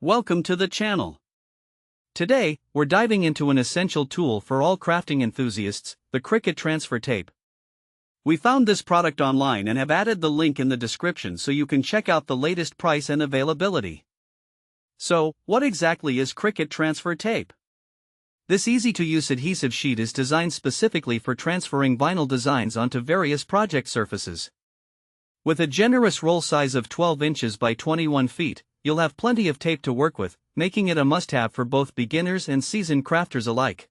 Welcome to the channel. Today, we're diving into an essential tool for all crafting enthusiasts, the Cricut Transfer Tape. We found this product online and have added the link in the description so you can check out the latest price and availability. So, what exactly is Cricut Transfer Tape? This easy-to-use adhesive sheet is designed specifically for transferring vinyl designs onto various project surfaces. With a generous roll size of 12 inches by 21 feet, you'll have plenty of tape to work with, making it a must-have for both beginners and seasoned crafters alike.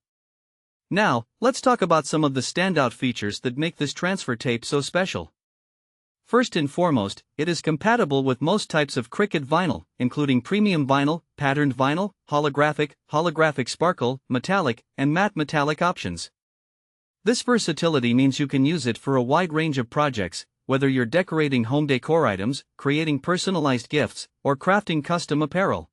Now, let's talk about some of the standout features that make this transfer tape so special. First and foremost, it is compatible with most types of Cricut vinyl, including premium vinyl, patterned vinyl, holographic sparkle, metallic, and matte metallic options. This versatility means you can use it for a wide range of projects, whether you're decorating home decor items, creating personalized gifts, or crafting custom apparel.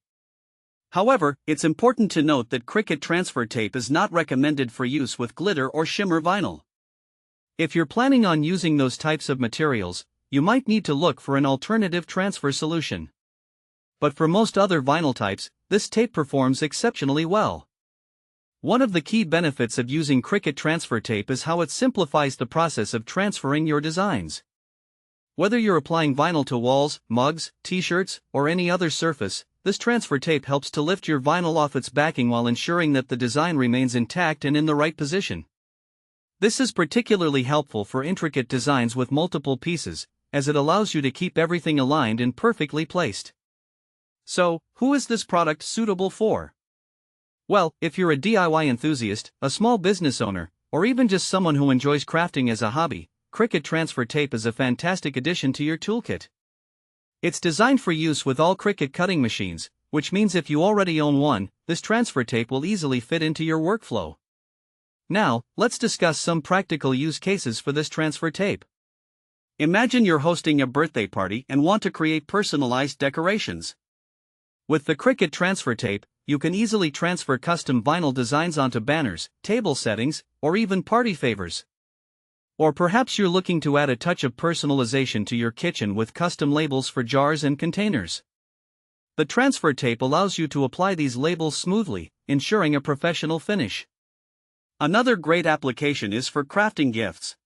However, it's important to note that Cricut Transfer Tape is not recommended for use with glitter or shimmer vinyl. If you're planning on using those types of materials, you might need to look for an alternative transfer solution. But for most other vinyl types, this tape performs exceptionally well. One of the key benefits of using Cricut Transfer Tape is how it simplifies the process of transferring your designs. Whether you're applying vinyl to walls, mugs, t-shirts, or any other surface, this transfer tape helps to lift your vinyl off its backing while ensuring that the design remains intact and in the right position. This is particularly helpful for intricate designs with multiple pieces, as it allows you to keep everything aligned and perfectly placed. So, who is this product suitable for? Well, if you're a DIY enthusiast, a small business owner, or even just someone who enjoys crafting as a hobby, Cricut Transfer Tape is a fantastic addition to your toolkit. It's designed for use with all Cricut cutting machines, which means if you already own one, this transfer tape will easily fit into your workflow. Now, let's discuss some practical use cases for this transfer tape. Imagine you're hosting a birthday party and want to create personalized decorations. With the Cricut Transfer Tape, you can easily transfer custom vinyl designs onto banners, table settings, or even party favors. Or perhaps you're looking to add a touch of personalization to your kitchen with custom labels for jars and containers. The transfer tape allows you to apply these labels smoothly, ensuring a professional finish. Another great application is for crafting gifts.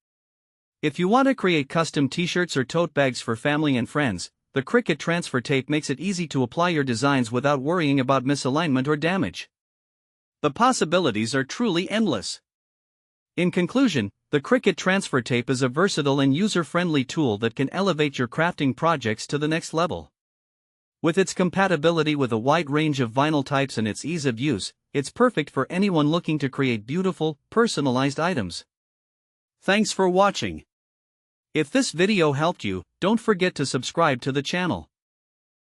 If you want to create custom t-shirts or tote bags for family and friends, the Cricut Transfer Tape makes it easy to apply your designs without worrying about misalignment or damage. The possibilities are truly endless. In conclusion, the Cricut Transfer Tape is a versatile and user-friendly tool that can elevate your crafting projects to the next level. With its compatibility with a wide range of vinyl types and its ease of use, it's perfect for anyone looking to create beautiful, personalized items. Thanks for watching. If this video helped you, don't forget to subscribe to the channel.